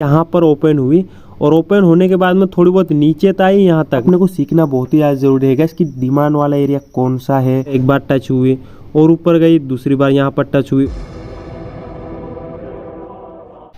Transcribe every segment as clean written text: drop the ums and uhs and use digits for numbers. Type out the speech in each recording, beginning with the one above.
यहाँ पर ओपन हुई और ओपन होने के बाद में थोड़ी बहुत नीचे तक आई। यहाँ तक अपने को सीखना बहुत ही ज़्यादा जरूरी है इसकी डिमांड वाला एरिया कौन सा है। एक बार टच हुई और ऊपर गई, दूसरी बार यहाँ पर टच हुई।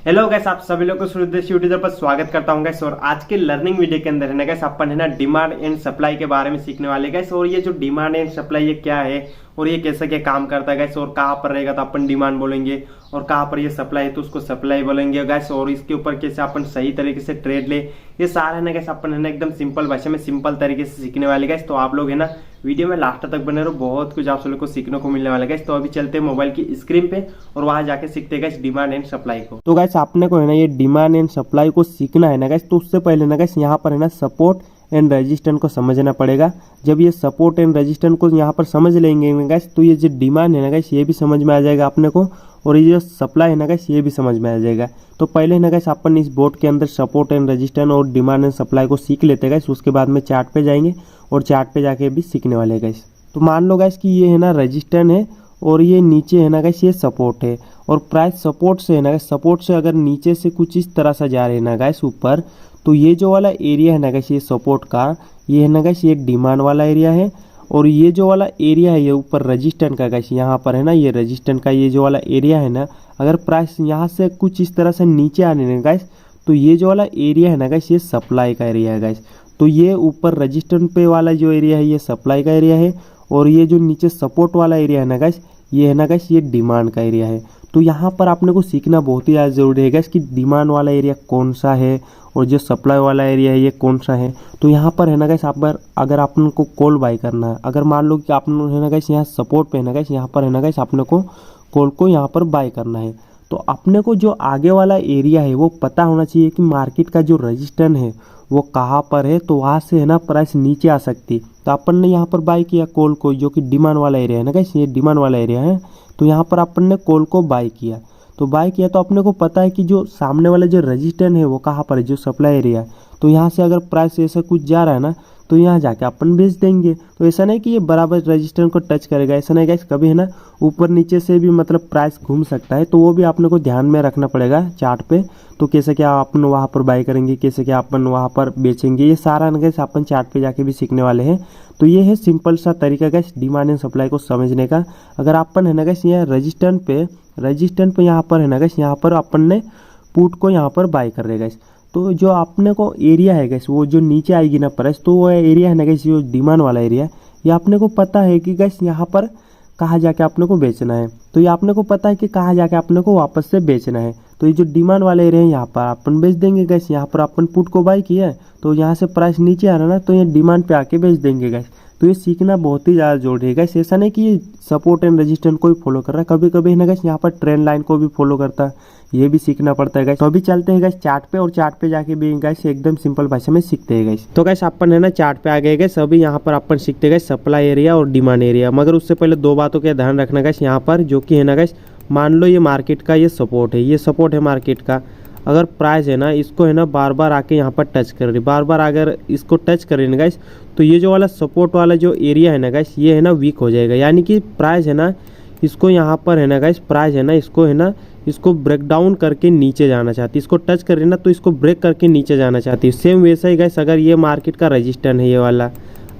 हेलो गाइस, आप सभी लोग को सूर्यदेश यूट्यूब पर स्वागत करता हूं गाइस। और आज के लर्निंग वीडियो के अंदर है ना गाइस, अपन है ना डिमांड एंड सप्लाई के बारे में सीखने वाले गाइस। और ये जो डिमांड एंड सप्लाई ये क्या है और ये कैसे क्या काम करता है गाइस, और कहाँ पर रहेगा तो अपन डिमांड बोलेंगे, और कहाँ पर ये सप्लाई है तो उसको सप्लाई बोलेंगे गाइस। और इसके ऊपर कैसे अपन सही तरीके से ट्रेड ले, ये सारा है ना गाइस अपन है ना एकदम सिंपल भाषा में सिंपल तरीके से सीखने वाले गाइस। तो आप लोग है ना वीडियो में लास्ट तक बने रहो, बहुत कुछ आप लोग को सीखने को मिलने वाला है गाइस। तो अभी चलते हैं मोबाइल की स्क्रीन पे और वहां जाके सीखते हैं गाइस डिमांड एंड सप्लाई को। तो गाइस आपने को है ना ये डिमांड एंड सप्लाई को सीखना है ना गाइस, तो उससे पहले ना गाइस यहाँ पर है ना सपोर्ट एंड रेजिस्टेंस को समझना पड़ेगा। जब ये सपोर्ट एंड रेजिस्टेंस को यहाँ पर समझ लेंगे गाइस, तो ये जो डिमांड है ना गाइस ये भी समझ में आ जाएगा अपने को, और ये जो सप्लाई है ना गाइस ये भी समझ में आ जाएगा। तो पहले ना गाइस अपन इस बोर्ड के अंदर सपोर्ट एंड रेजिस्टेंस और डिमांड एंड सप्लाई को सीख लेते हैं गाइस। उसके बाद में चार्ट पे जाएंगे और चार्ट पे जाके भी सीखने वाले हैं गाइस। तो मान लो गाइस कि ये है ना रेजिस्टेंस है और ये नीचे है ना गाइस ये सपोर्ट है, और प्राइस सपोर्ट से है ना गाइस, सपोर्ट से अगर नीचे से कुछ इस तरह से जा रहे हैं ना गाइस ऊपर, तो ये जो वाला एरिया है ना गाइस ये सपोर्ट का, ये है ना गाइस ये डिमांड वाला एरिया है। और ये जो वाला एरिया है ये ऊपर रेजिस्टेंस का गाइस, यहाँ पर है ना ये रेजिस्टेंस का ये जो वाला एरिया है ना, अगर प्राइस यहाँ से कुछ इस तरह से नीचे आने ना गाइस, तो ये जो वाला एरिया है ना गाइस ये सप्लाई का एरिया है गाइस। तो ये ऊपर रेजिस्टेंस पे वाला जो एरिया है ये सप्लाई का एरिया है, और ये जो नीचे सपोर्ट वाला एरिया है ना गाइस, ये है ना गाइस ये डिमांड का एरिया है। तो यहाँ पर आपने को सीखना बहुत ही ज़्यादा जरूरी है गाइस कि डिमांड वाला एरिया कौन सा है और जो सप्लाई वाला एरिया है ये कौन सा है। तो यहाँ पर है ना गाइस अगर आपने को कॉल बाय करना है, अगर मान लो कि आपने है ना गाइस यहाँ सपोर्ट पे है ना गाइस, यहाँ पर है ना गाइस आपने को कॉल को यहाँ पर बाय करना है, तो अपने को जो आगे वाला एरिया है वो पता होना चाहिए कि मार्केट का जो रेजिस्टेंस है वो कहाँ पर है, तो वहाँ से है ना प्राइस नीचे आ सकती। तो अपन ने यहाँ पर बाय किया कॉल को, जो कि डिमांड वाला एरिया है ना गाइस, ये डिमांड वाला एरिया है। तो यहाँ पर अपन ने कॉल को बाय किया, तो बाय किया तो अपने को पता है कि जो सामने वाला जो रेजिस्टेंस है वो कहाँ पर है, जो सप्लाई एरिया है। तो यहाँ से अगर प्राइस ऐसा कुछ जा रहा है ना, तो यहाँ जाके अपन बेच देंगे। तो ऐसा नहीं कि ये बराबर रेजिस्टेंस को टच करेगा, ऐसा नहीं गाइस, कभी है ना ऊपर नीचे से भी मतलब प्राइस घूम सकता है। तो वो भी आपने को ध्यान में रखना पड़ेगा चार्ट पे। तो कैसे क्या अपन वहाँ पर बाय करेंगे, कैसे क्या अपन वहाँ पर बेचेंगे, ये सारा ना गाइस अपन चार्ट पे जाके भी सीखने वाले हैं। तो ये है सिंपल सा तरीका गाइस डिमांड एंड सप्लाई को समझने का। अगर अपन है ना गाइस यहाँ रेजिस्टेंस पे यहाँ पर है ना गाइस, यहाँ पर अपन ने पुट को यहाँ पर बाय कर रहे गाइस, तो जो आपने को एरिया है गाइस वो जो नीचे आएगी ना प्राइस, तो वो एरिया है ना गाइस जो डिमांड वाला एरिया, ये आपने को पता है कि गाइस यहाँ पर कहाँ जाके आपने को बेचना है। तो ये आपने को पता है कि कहाँ जाके आपने को वापस से बेचना है। तो ये जो डिमांड वाला एरिया है यहाँ पर अपन बेच देंगे गाइस। यहाँ पर अपन पुट को बाय किया है, तो यहाँ से प्राइस नीचे आ रहा है ना, तो ये डिमांड पे आके बेच देंगे गाइस। तो ये सीखना बहुत ही ज़्यादा जरूरी है गाइस। ऐसा नहीं कि ये सपोर्ट एंड रेजिस्टेंस को भी फॉलो कर रहा है, कभी कभी है ना गाइस यहाँ पर ट्रेंड लाइन को भी फॉलो करता है, ये भी सीखना पड़ता है गाइस। तो अभी चलते हैं गाइस चार्ट पे, और चार्ट पे जाके भी गाइस एकदम सिंपल भाषा में सीखते हैं गाइस। तो गाइस अपन है ना चार्ट पे आ गए गाइस, अभी यहाँ पर अपन सीखते गाइस सप्लाई एरिया और डिमांड एरिया। मगर उससे पहले दो बातों का ध्यान रखना गाइस यहाँ पर, जो कि है ना गाइस मान लो ये मार्केट का ये सपोर्ट है, ये सपोर्ट है मार्केट का। अगर प्राइस है ना इसको है ना बार बार आके यहाँ पर टच कर रही, बार बार अगर इसको टच कर रही ना गाइस, तो ये जो वाला सपोर्ट वाला जो एरिया है ना गाइस ये है ना वीक हो जाएगा। यानी कि प्राइस है ना इसको यहाँ पर है ना गाइस, प्राइस है ना इसको है ना इसको ब्रेक डाउन करके नीचे जाना चाहती है, इसको टच कर रही है ना तो इसको ब्रेक करके नीचे जाना चाहती है। सेम वैसा ही गाइस अगर ये मार्केट का रेजिस्टेंस है ये वाला,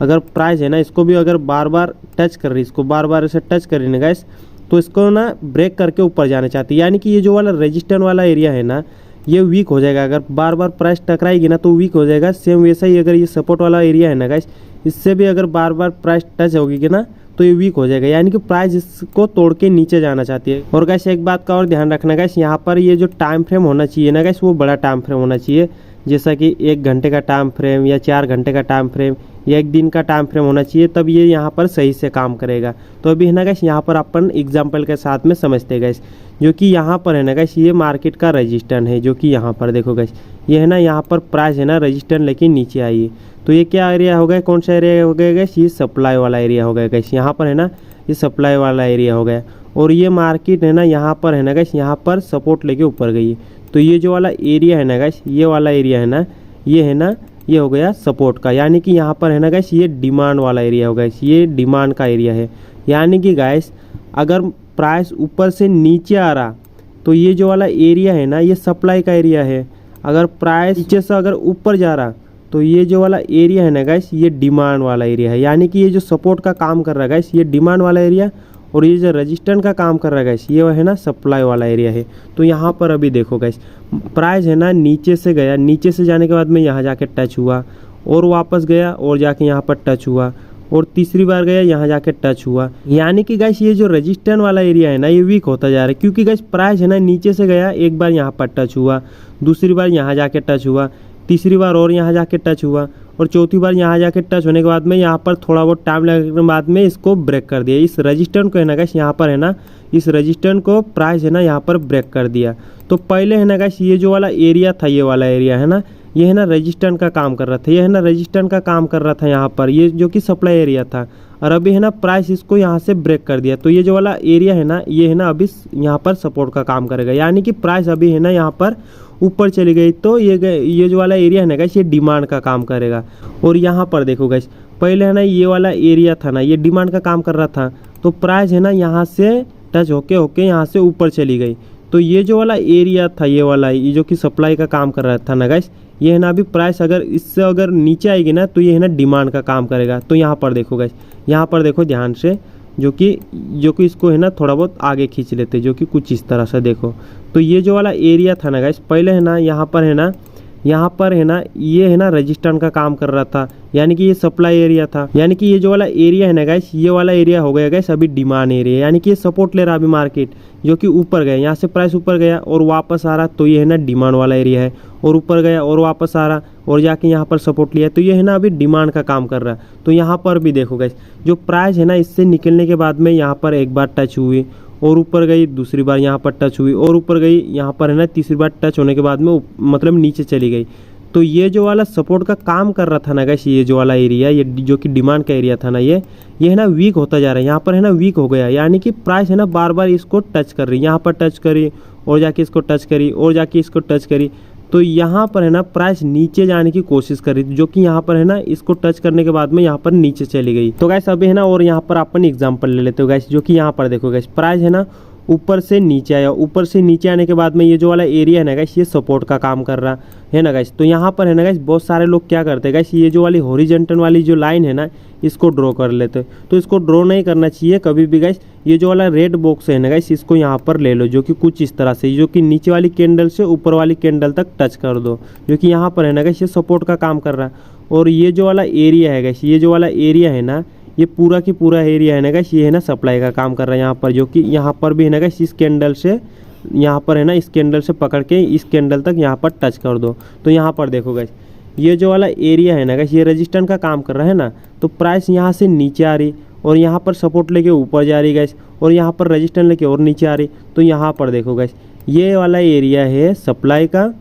अगर प्राइस है ना इसको भी अगर बार बार टच कर रही, इसको बार बार ऐसे टच कर रही ना गाइस, तो इसको ना ब्रेक करके ऊपर जाना चाहती है। यानी कि ये जो वाला रेजिस्टेंस वाला एरिया है ना ये वीक हो जाएगा, अगर बार बार प्राइस टकराएगी ना तो वीक हो जाएगा। सेम वैसा ही अगर ये सपोर्ट वाला एरिया है ना गाइस, इससे भी अगर बार बार प्राइस टच होगी ना तो ये वीक हो जाएगा, यानी कि प्राइस इसको तोड़ के नीचे जाना चाहती है। और गाइस एक बात का और ध्यान रखना गाइस, यहाँ पर ये जो टाइम फ्रेम होना चाहिए ना गाइस वो बड़ा टाइम फ्रेम होना चाहिए, जैसा कि 1 घंटे का टाइम फ्रेम या 4 घंटे का टाइम फ्रेम या 1 दिन का टाइम फ्रेम होना चाहिए, तब ये यहाँ पर सही से काम करेगा। तो अभी है ना गाइस यहाँ पर अपन एग्जाम्पल के साथ में समझते गाइस, जो कि यहाँ पर है ना गाइस ये मार्केट का रेजिस्टेंस है, जो कि यहाँ पर देखो गाइस ये है ना यहाँ पर प्राइस है ना रेजिस्टेंस लेके नीचे आई है। तो ये क्या एरिया हो गया, कौन सा एरिया हो गया गाइस, ये सप्लाई वाला एरिया हो गया गाइस। यहाँ पर है ना ये सप्लाई वाला एरिया हो गया, और ये मार्केट है ना यहाँ पर है ना गाइस यहाँ पर सपोर्ट लेके ऊपर गई है। तो ये जो वाला एरिया है ना गाइस, ये वाला एरिया है ना ये हो गया सपोर्ट का, यानी कि यहाँ पर है ना गाइस ये डिमांड वाला एरिया हो गया, ये डिमांड का एरिया है। यानी कि गाइस अगर प्राइस ऊपर से नीचे आ रहा तो ये जो वाला एरिया है ना ये सप्लाई का एरिया है, अगर प्राइस नीचे से अगर ऊपर जा रहा तो ये जो वाला एरिया है ना गाइस, ये डिमांड वाला एरिया है, यानी कि ये जो सपोर्ट का काम कर रहा है गाइस, ये डिमांड वाला एरिया, और ये जो रेजिस्टेंट का काम कर रहा है गाइस, ये है ना सप्लाई वाला एरिया है। तो यहाँ पर अभी देखो गाइस, प्राइस है ना नीचे से गया, नीचे से जाने के बाद में यहाँ जाके टच हुआ और वापस गया और जाके यहाँ पर टच हुआ और तीसरी बार गया, यहाँ जाके टच हुआ, यानी कि गाइस ये जो रेजिस्टेंट वाला एरिया है ना, ये वीक होता जा रहा है, क्योंकि गाइस प्राइस है ना नीचे से गया, एक बार यहाँ पर टच हुआ, दूसरी बार यहाँ जाके टच हुआ, तीसरी बार और यहाँ जाके टच हुआ, और चौथी बार यहाँ जाके टच होने के बाद में यहाँ पर थोड़ा बहुत टाइम लगने के बाद में इसको ब्रेक कर दिया। इस रेजिस्टेंट को है ना गाइस, यहाँ पर है ना, इस रेजिस्टेंट को प्राइस है ना यहाँ पर ब्रेक कर दिया। तो पहले है ना गाइस, ये जो वाला एरिया था, ये वाला एरिया है ना, ये है ना रेजिस्टेंट का काम कर रहा था, ये है ना रेजिस्टेंट का काम कर रहा था यहाँ पर, ये जो कि सप्लाई एरिया था, और अभी है ना प्राइस इसको यहाँ से ब्रेक कर दिया। तो ये जो वाला एरिया है ना, ये है ना अभी यहाँ पर सपोर्ट का काम करेगा, यानी कि प्राइस अभी है ना यहाँ पर ऊपर चली गई, तो ये जो वाला एरिया है ना गाइस, ये डिमांड का काम करेगा। और यहाँ पर देखो गाइस, पहले है ना ये वाला एरिया था ना, ये डिमांड का काम कर रहा था, तो प्राइस है ना यहाँ से टच होके यहाँ से ऊपर चली गई। तो ये जो वाला एरिया था, ये वाला, ये जो कि सप्लाई का काम कर रहा था ना गाइस, ये है ना अभी प्राइस अगर इससे अगर नीचे आएगी ना, तो ये है ना डिमांड का काम करेगा। तो यहाँ पर देखो गाइस, यहाँ पर देखो ध्यान से, जो कि इसको है ना थोड़ा बहुत आगे खींच लेते, जो कि कुछ इस तरह से देखो। तो ये जो वाला एरिया था ना गाइस, पहले है ना यहाँ पर है ना, ये है ना रेजिस्टेंट का काम कर रहा था, यानी कि ये सप्लाई एरिया था, यानी कि ये जो वाला एरिया है ना गाइस, ये वाला एरिया हो गया गाइस अभी डिमांड एरिया, यानी कि ये सपोर्ट ले रहा अभी मार्केट, जो कि ऊपर गया, यहाँ से प्राइस ऊपर गया और वापस आ रहा, तो ये है ना डिमांड वाला एरिया है, और ऊपर गया और वापस आ रहा और जाके यहाँ पर सपोर्ट लिया, तो ये है ना अभी डिमांड का काम कर रहा है। तो यहाँ पर भी देखो गाइस, जो प्राइस है ना इससे निकलने के बाद में यहाँ पर एक बार टच हुई और ऊपर गई, दूसरी बार यहाँ पर टच हुई और ऊपर गई, यहाँ पर है ना तीसरी बार टच होने के बाद में मतलब नीचे चली गई। तो ये जो वाला सपोर्ट का काम कर रहा था ना गाइस, ये जो वाला एरिया, ये जो कि डिमांड का एरिया था ना, ये है ना वीक होता जा रहा है, यहाँ पर है ना वीक हो गया, यानी कि प्राइस है ना बार बार इसको टच कर रही, यहाँ पर टच करी और जाके इसको टच करी और जाके इसको टच करी। तो यहाँ पर है ना प्राइस नीचे जाने की कोशिश कर रही थी, जो कि यहाँ पर है ना इसको टच करने के बाद में यहाँ पर नीचे चली गई। तो गाइस अभी है ना, और यहाँ पर अपन एग्जांपल ले लेते हो गाइस, जो कि यहाँ पर देखो गाइस, प्राइस है ना ऊपर से नीचे आया, ऊपर से नीचे आने के बाद में ये जो वाला एरिया है ना गाइस, ये सपोर्ट का काम कर रहा है ना गाइस। तो यहाँ पर है ना गाइस, बहुत सारे लोग क्या करते हैं गाइस, ये जो वाली हॉरिजॉन्टल वाली जो लाइन है ना, इसको ड्रॉ कर लेते, तो इसको ड्रॉ नहीं करना चाहिए कभी भी गाइस। ये जो वाला रेड बॉक्स है ना गाइस, इसको यहाँ पर ले लो, जो कि कुछ इस तरह से, जो कि नीचे वाली कैंडल से ऊपर वाली कैंडल तक टच कर दो, जो कि यहाँ पर है ना गाइस, ये सपोर्ट का काम कर रहा है। और ये जो वाला एरिया है गाइस, ये जो वाला एरिया है ना, ये पूरा की पूरा एरिया है ना गाइस, ये है ना सप्लाई का काम कर रहा है यहाँ पर, जो कि यहाँ पर भी है ना गाइस, इस कैंडल से यहाँ पर है ना, इस कैंडल से पकड़ के इस कैंडल तक यहाँ पर टच कर दो। तो यहाँ पर देखो गाइस, ये जो वाला एरिया है ना गाइस, ये रेजिस्टेंट का काम कर रहा है ना, तो प्राइस यहाँ से नीचे आ रही और यहाँ पर सपोर्ट लेके ऊपर जा रही गाइस, और यहाँ पर रेजिस्टेंट लेके और नीचे आ रही। तो यहाँ पर देखो गाइस, ये वाला एरिया है सप्लाई का,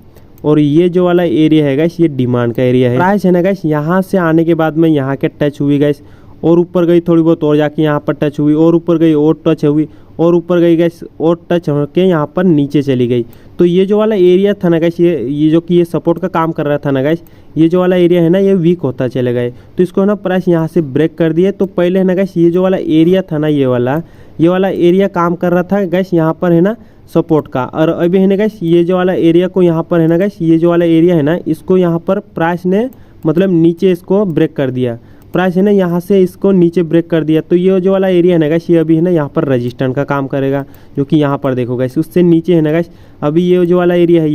और ये जो वाला एरिया है गाइस, ये डिमांड का एरिया है। प्राइस है ना गाइस, यहाँ से आने के बाद में यहाँ के टच हुई गाइस, और ऊपर गई थोड़ी बहुत और जाके यहाँ पर टच हुई, और ऊपर गई और टच हुई, और ऊपर गई गैस और टच होके यहाँ पर नीचे चली गई। तो ये जो वाला एरिया था ना गैस, ये जो कि ये सपोर्ट का काम कर रहा था ना गैस, ये जो वाला एरिया है ना, ये वीक होता चले गए। तो इसको ना प्राइस यहाँ से ब्रेक कर दिए। तो पहले है ना गैस, ये जो वाला एरिया था ना, ये वाला एरिया काम कर रहा था गैस यहाँ पर है ना सपोर्ट का, और अभी है ना गैस, ये जो वाला एरिया को यहाँ पर है ना गैस, ये जो वाला एरिया है ना, इसको यहाँ पर प्राइस ने मतलब नीचे इसको ब्रेक कर दिया। प्राइस है ना यहाँ से इसको नीचे ब्रेक कर दिया। तो ये जो वाला एरिया है ना गैस, ये अभी है ना यहाँ पर रेजिस्टेंस का काम करेगा, जो कि यहाँ पर देखो गैस, उससे नीचे है ना गैस अभी ये जो वाला एरिया है,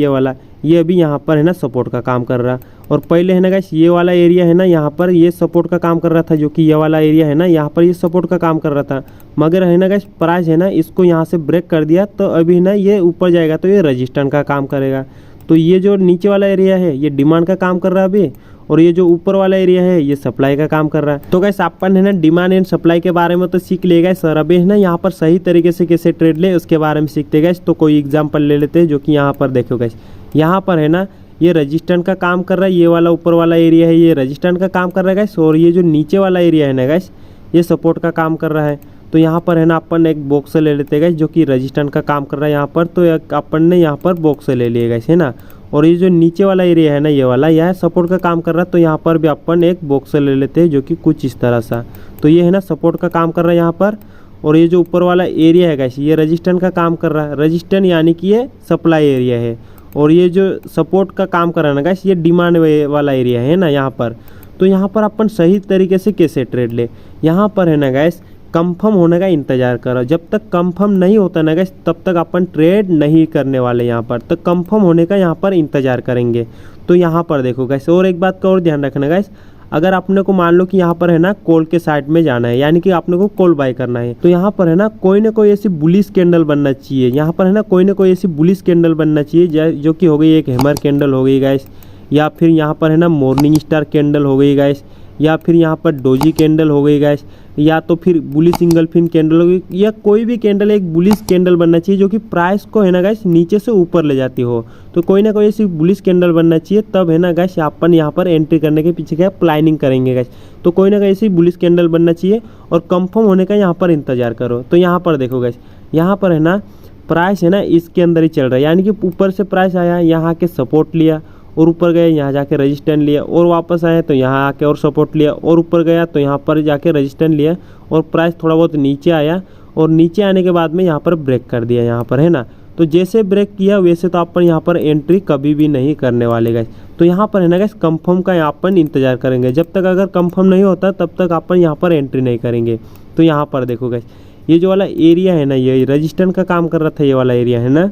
ये अभी यहाँ पर है ना सपोर्ट का काम कर रहा। और पहले है ना गैस, ये वाला एरिया है ना, यहाँ पर ये सपोर्ट का काम कर रहा था, जो कि ये वाला एरिया है ना, यहाँ पर ये सपोर्ट का काम कर रहा था। मगर है ना गैस, प्राइस है ना इसको यहाँ से ब्रेक कर दिया। तो अभी ना ये ऊपर जाएगा तो ये रेजिस्टेंस का काम करेगा। तो ये जो नीचे वाला एरिया है, ये डिमांड का काम कर रहा है अभी, और ये जो ऊपर वाला एरिया है, ये सप्लाई का काम कर रहा है। तो गैस अपन है ना डिमांड एंड सप्लाई के बारे में तो सीख ले गए सर। अभी है ना यहाँ पर सही तरीके से कैसे ट्रेड ले उसके बारे में सीखते गए। तो कोई एग्जांपल ले लेते हैं, जो कि यहाँ पर देखो गैस, यहाँ पर है ना ये रेजिस्टेंस का काम कर रहा है, ये वाला ऊपर वाला एरिया है ये रेजिस्टेंस का काम कर रहा है गैस, और ये जो नीचे वाला एरिया है ना गैस, ये सपोर्ट का काम कर रहा है। तो यहाँ पर है ना अपन एक बॉक्स ले लेते गए, जो कि रेजिस्टेंस का काम कर रहा है यहाँ पर। तो अपन ने यहाँ पर बॉक्स ले लिए गए है ना, और ये जो नीचे वाला एरिया है ना, ये वाला यह सपोर्ट का काम कर रहा है। तो यहाँ पर भी अपन एक बॉक्स ले लेते हैं, जो कि कुछ इस तरह सा। तो ये है ना सपोर्ट का काम कर रहा है यहाँ पर, और ये जो ऊपर वाला एरिया है गैस, ये रेजिस्टेंस का काम कर रहा है। रेजिस्टेंस यानी कि ये सप्लाई एरिया है, और ये जो सपोर्ट का काम कर रहा है ना गाइस, ये डिमांड वाला एरिया है ना यहाँ पर। तो यहाँ पर अपन सही तरीके से कैसे ट्रेड ले, यहाँ पर है ना गाइस कंफर्म होने का इंतजार करो। जब तक कंफर्म नहीं होता ना गाइस तब तक अपन ट्रेड नहीं करने वाले यहाँ पर, तो कंफर्म होने का यहाँ पर इंतजार करेंगे। तो यहाँ पर देखो गाइस, और एक बात का और ध्यान रखना गाइस, अगर आपने को मान लो कि यहाँ पर है ना कॉल के साइड में जाना है, यानी कि आपने को कॉल बाय करना है, तो यहाँ पर है ना कोई ऐसी बुलिश कैंडल बनना चाहिए। यहाँ पर है ना कोई ऐसी बुलिश कैंडल बनना चाहिए जो कि हो गई एक हैमर कैंडल हो गई गाइस, या फिर यहाँ पर है ना मॉर्निंग स्टार कैंडल हो गई गाइस, या फिर यहाँ पर डोजी कैंडल हो गई गाइस, या तो फिर बुलिश सिंगल फिन कैंडल हो गई, या कोई भी कैंडल एक बुलिश कैंडल बनना चाहिए जो कि प्राइस को है ना गाइस नीचे से ऊपर ले जाती हो। तो कोई ना कोई ऐसी बुलिश कैंडल बनना चाहिए, तब है ना गाइस अपन यहाँ पर एंट्री करने के पीछे क्या प्लानिंग करेंगे गाइस। तो कोई ना कोई ऐसी बुलिश कैंडल बनना चाहिए और कंफर्म होने का यहाँ पर इंतजार करो। तो यहाँ पर देखो गाइस, यहाँ पर है ना प्राइस है ना इसके अंदर ही चल रहा है, यानी कि ऊपर से प्राइस आया, यहाँ के सपोर्ट लिया और ऊपर गए, यहाँ जाके रेजिस्टेंस लिया और वापस आया तो यहाँ आके और सपोर्ट लिया और ऊपर गया तो यहाँ पर जाके रेजिस्टेंस लिया और प्राइस थोड़ा बहुत नीचे आया और नीचे आने के बाद में यहाँ पर ब्रेक कर दिया यहाँ पर है ना। तो जैसे ब्रेक किया वैसे तो अपन यहाँ पर एंट्री कभी भी नहीं करने वाले गाइस। तो यहाँ पर है ना गाइस कंफर्म का यहाँ पर इंतजार करेंगे, जब तक अगर कंफर्म नहीं होता तब तक अपन यहाँ पर एंट्री नहीं करेंगे। तो यहाँ पर देखो गाइस, ये जो वाला एरिया है ना ये रेजिस्टेंस का काम कर रहा था, ये वाला एरिया है ना।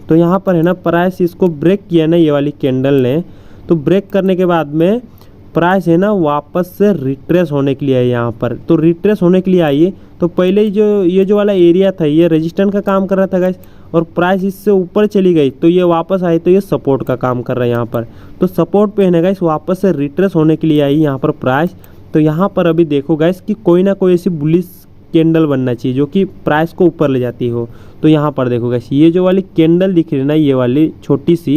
तो यहाँ पर है ना प्राइस इसको ब्रेक किया ना ये वाली कैंडल ने, तो ब्रेक करने के बाद में प्राइस है ना वापस से रिट्रेस होने के लिए है यहाँ पर। तो रिट्रेस होने के लिए आइए, तो पहले ही ये जो वाला एरिया था ये रेजिस्टेंस का काम कर रहा था गाइस, और प्राइस इससे ऊपर चली गई तो ये वापस आई तो ये सपोर्ट का काम कर रहा है यहाँ पर। तो सपोर्ट पे है ना गाइस वापस से रिट्रेस होने के लिए आई यहाँ पर प्राइस। तो यहाँ पर अभी देखो गाइस कि कोई ना कोई ऐसी बुलिश कैंडल बनना चाहिए जो कि प्राइस को ऊपर ले जाती हो। तो यहाँ पर देखो गाइस, ये जो वाली कैंडल दिख रही है ना ये वाली छोटी सी,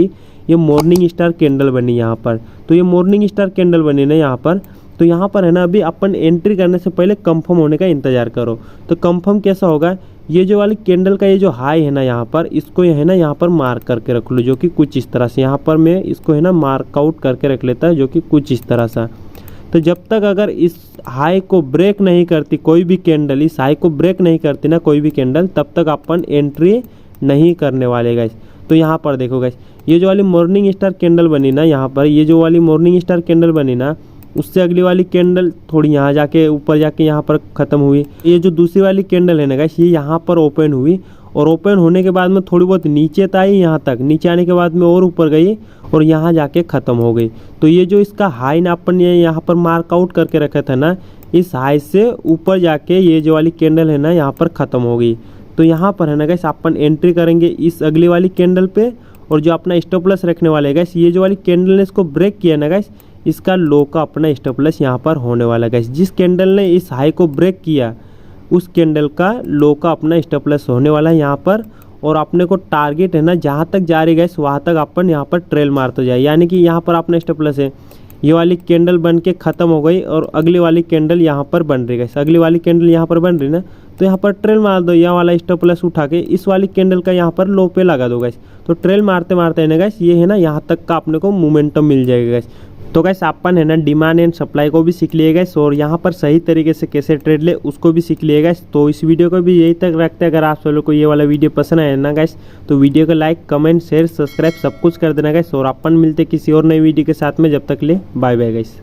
ये मॉर्निंग स्टार कैंडल बनी यहाँ पर। तो ये मॉर्निंग स्टार कैंडल बनी ना यहाँ पर। तो यहाँ पर है ना अभी अपन एंट्री करने से पहले कंफर्म होने का इंतजार करो। तो कंफर्म कैसा होगा, ये जो वाली कैंडल का ये जो हाई है ना यहाँ पर, इसको है ना यहाँ पर मार्क करके रख लो, जो कि कुछ इस तरह से। यहाँ पर मैं इसको है ना मार्क आउट करके रख लेता है, जो कि कुछ इस तरह सा। तो जब तक अगर इस हाई को ब्रेक नहीं करती कोई भी कैंडल, इस हाई को ब्रेक नहीं करती ना कोई भी कैंडल, तब तक अपन एंट्री नहीं करने वाले गाइस। तो यहाँ पर देखो गाइस, ये जो वाली मॉर्निंग स्टार कैंडल बनी ना यहाँ पर, ये जो वाली मॉर्निंग स्टार कैंडल बनी ना, उससे अगली वाली कैंडल थोड़ी यहाँ जाके ऊपर जाके यहाँ पर ख़त्म हुई। ये जो दूसरी वाली कैंडल है ना गाइस, ये यहाँ पर ओपन हुई और ओपन होने के बाद में थोड़ी बहुत नीचे तो आई यहाँ तक, नीचे आने के बाद में और ऊपर गई और यहाँ जाके ख़त्म हो गई। तो ये जो इसका हाई ना अपन ये यहाँ पर मार्क आउट करके रखा था ना, इस हाई से ऊपर जाके ये जो वाली कैंडल है ना यहाँ पर ख़त्म हो गई। तो यहाँ पर है ना गाइस अपन एंट्री करेंगे इस अगली वाली कैंडल पे, और जो अपना स्टॉप लॉस रखने वाले है गाइस, ये जो वाली कैंडल ने इसको ब्रेक किया ना गाइस, इसका लो का अपना स्टॉप लॉस यहाँ पर होने वाला है गाइस। जिस कैंडल ने इस हाई को ब्रेक किया उस कैंडल का लो का अपना स्टॉप लॉस होने वाला है यहाँ पर। और अपने को टारगेट है ना जहाँ तक जा रही गाइस वहाँ तक अपन यहाँ पर ट्रेल मारते जाए, यानी कि यहाँ पर अपना स्टॉप लॉस है, ये वाली कैंडल बन के ख़त्म हो गई और अगली वाली कैंडल यहाँ पर बन रही गाइस। अगली वाली कैंडल यहाँ पर बन रही ना, तो यहाँ पर ट्रेल मार दो, यहाँ वाला स्टॉप लॉस उठा के इस वाली कैंडल का यहाँ पर लो पे लगा दो गाइस। तो ट्रेल मारते मारते है ना गाइस ये है ना यहाँ तक का अपने को मोमेंटम मिल जाएगा गाइस। तो गाइस अपन है ना डिमांड एंड सप्लाई को भी सीख लिए गाइस, और यहाँ पर सही तरीके से कैसे ट्रेड ले उसको भी सीख लिए गाइस। तो इस वीडियो को भी यही तक रखते हैं। अगर आप सब लोग को ये वाला वीडियो पसंद आया ना गाइस, तो वीडियो को लाइक कमेंट शेयर सब्सक्राइब सब कुछ कर देना गाइस। और अपन मिलते किसी और नई वीडियो के साथ में, जब तक ले बाय बाय गाइस।